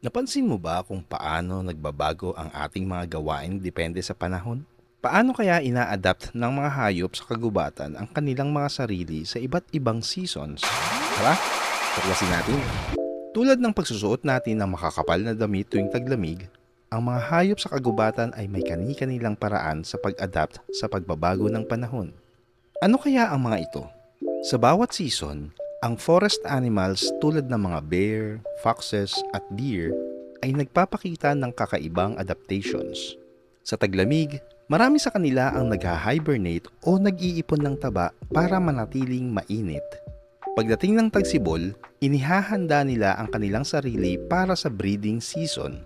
Napansin mo ba kung paano nagbabago ang ating mga gawain depende sa panahon? Paano kaya ina-adapt ng mga hayop sa kagubatan ang kanilang mga sarili sa iba't ibang seasons? Tara, tuklasin natin. Tulad ng pagsusuot natin ng makakapal na damit tuwing taglamig, ang mga hayop sa kagubatan ay may kani-kanilang paraan sa pag-adapt sa pagbabago ng panahon. Ano kaya ang mga ito? Sa bawat season, ang forest animals tulad ng mga bear, foxes at deer ay nagpapakita ng kakaibang adaptations. Sa taglamig, marami sa kanila ang nagha-hibernate o nag-iipon ng taba para manatiling mainit. Pagdating ng tagsibol, inihahanda nila ang kanilang sarili para sa breeding season.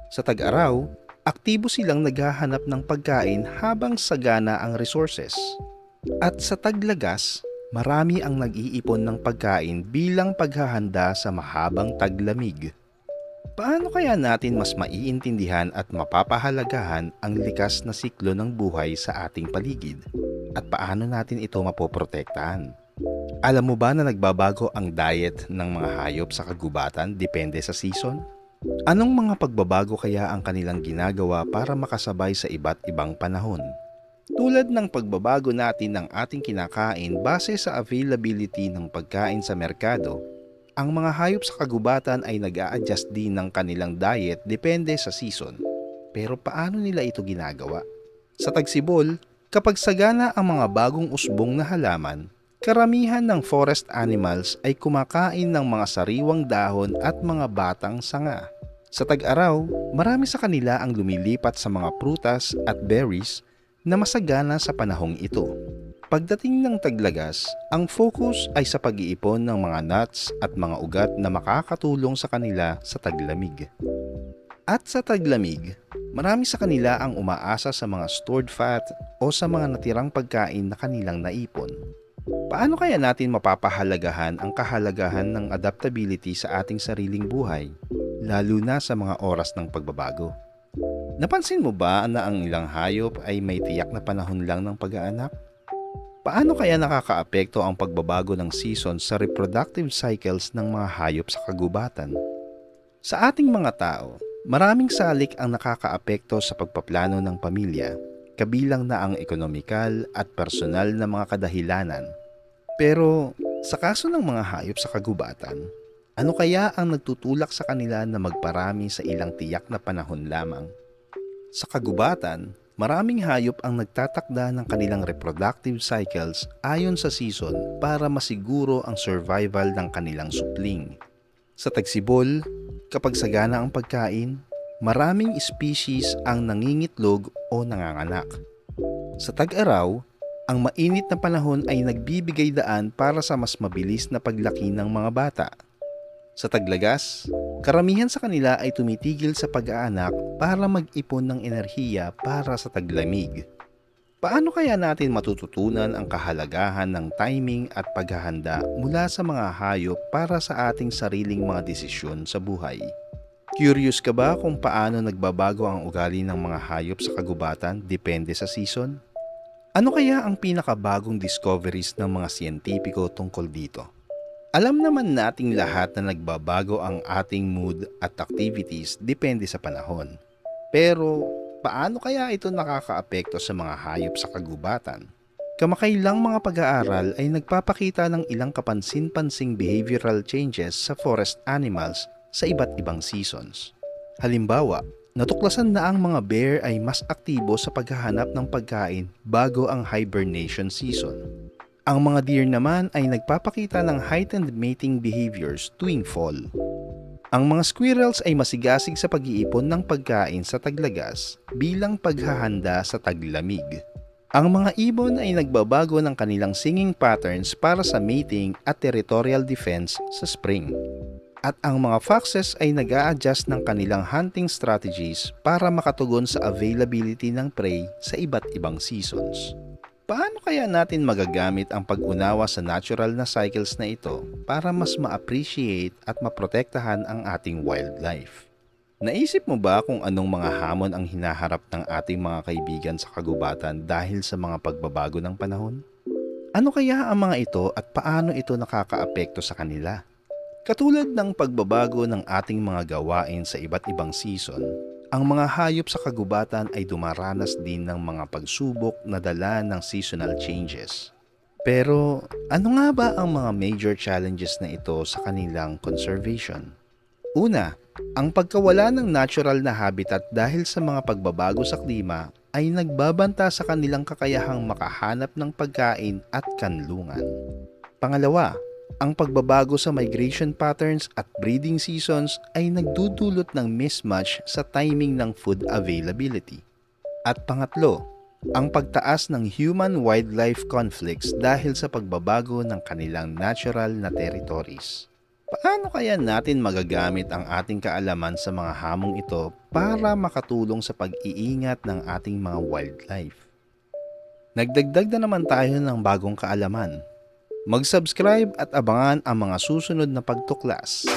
Sa tag-araw, aktibo silang naghahanap ng pagkain habang sagana ang resources. At sa taglagas, marami ang nag-iipon ng pagkain bilang paghahanda sa mahabang taglamig. Paano kaya natin mas maiintindihan at mapapahalagahan ang likas na siklo ng buhay sa ating paligid? At paano natin ito mapoprotektahan? Alam mo ba na nagbabago ang diet ng mga hayop sa kagubatan depende sa season? Anong mga pagbabago kaya ang kanilang ginagawa para makasabay sa iba't ibang panahon? Tulad ng pagbabago natin ng ating kinakain base sa availability ng pagkain sa merkado, ang mga hayop sa kagubatan ay nag-a-adjust din ng kanilang diet depende sa season. Pero paano nila ito ginagawa? Sa tagsibol, kapag sagana ang mga bagong usbong na halaman, karamihan ng forest animals ay kumakain ng mga sariwang dahon at mga batang sanga. Sa tag-araw, marami sa kanila ang lumilipat sa mga prutas at berries na masagana sa panahong ito. Pagdating ng taglagas, ang focus ay sa pag-iipon ng mga nuts at mga ugat na makakatulong sa kanila sa taglamig. At sa taglamig, marami sa kanila ang umaasa sa mga stored fat o sa mga natirang pagkain na kanilang naipon. Paano kaya natin mapapahalagahan ang kahalagahan ng adaptability sa ating sariling buhay, lalo na sa mga oras ng pagbabago? Napansin mo ba na ang ilang hayop ay may tiyak na panahon lang ng pag-aanak? Paano kaya nakakaapekto ang pagbabago ng season sa reproductive cycles ng mga hayop sa kagubatan? Sa ating mga tao, maraming salik ang nakakaapekto sa pagpaplano ng pamilya, kabilang na ang ekonomikal at personal na mga kadahilanan. Pero sa kaso ng mga hayop sa kagubatan, ano kaya ang nagtutulak sa kanila na magparami sa ilang tiyak na panahon lamang? Sa kagubatan, maraming hayop ang nagtatakda ng kanilang reproductive cycles ayon sa season para masiguro ang survival ng kanilang supling. Sa tagsibol, kapag sagana ang pagkain, maraming species ang nangingitlog o nanganganak. Sa tag-araw, ang mainit na panahon ay nagbibigay daan para sa mas mabilis na paglaki ng mga bata. Sa taglagas, karamihan sa kanila ay tumitigil sa pag-aanak para mag-ipon ng enerhiya para sa taglamig. Paano kaya natin matututunan ang kahalagahan ng timing at paghahanda mula sa mga hayop para sa ating sariling mga desisyon sa buhay? Curious ka ba kung paano nagbabago ang ugali ng mga hayop sa kagubatan depende sa season? Ano kaya ang pinakabagong discoveries ng mga siyentipiko tungkol dito? Alam naman nating lahat na nagbabago ang ating mood at activities depende sa panahon. Pero paano kaya ito nakakaapekto sa mga hayop sa kagubatan? Kamakailang mga pag-aaral ay nagpapakita ng ilang kapansin-pansing behavioral changes sa forest animals sa iba't ibang seasons. Halimbawa, natuklasan na ang mga bear ay mas aktibo sa paghahanap ng pagkain bago ang hibernation season. Ang mga deer naman ay nagpapakita ng heightened mating behaviors tuwing fall. Ang mga squirrels ay masigasig sa pag-iipon ng pagkain sa taglagas bilang paghahanda sa taglamig. Ang mga ibon ay nagbabago ng kanilang singing patterns para sa mating at territorial defense sa spring. At ang mga foxes ay nag-a-adjust ng kanilang hunting strategies para makatugon sa availability ng prey sa iba't ibang seasons. Paano kaya natin magagamit ang pag-unawa sa natural na cycles na ito para mas ma-appreciate at maprotektahan ang ating wildlife? Naisip mo ba kung anong mga hamon ang hinaharap ng ating mga kaibigan sa kagubatan dahil sa mga pagbabago ng panahon? Ano kaya ang mga ito at paano ito nakakaapekto sa kanila? Katulad ng pagbabago ng ating mga gawain sa iba't ibang season, ang mga hayop sa kagubatan ay dumaranas din ng mga pagsubok na dala ng seasonal changes. Pero ano nga ba ang mga major challenges na ito sa kanilang conservation? Una, ang pagkawala ng natural na habitat dahil sa mga pagbabago sa klima ay nagbabanta sa kanilang kakayahang makahanap ng pagkain at kanlungan. Pangalawa, ang pagbabago sa migration patterns at breeding seasons ay nagdudulot ng mismatch sa timing ng food availability. At pangatlo, ang pagtaas ng human-wildlife conflicts dahil sa pagbabago ng kanilang natural na territories. Paano kaya natin magagamit ang ating kaalaman sa mga hamong ito para makatulong sa pag-iingat ng ating mga wildlife? Nagdagdag na naman tayo ng bagong kaalaman. Mag-subscribe at abangan ang mga susunod na pagtuklas.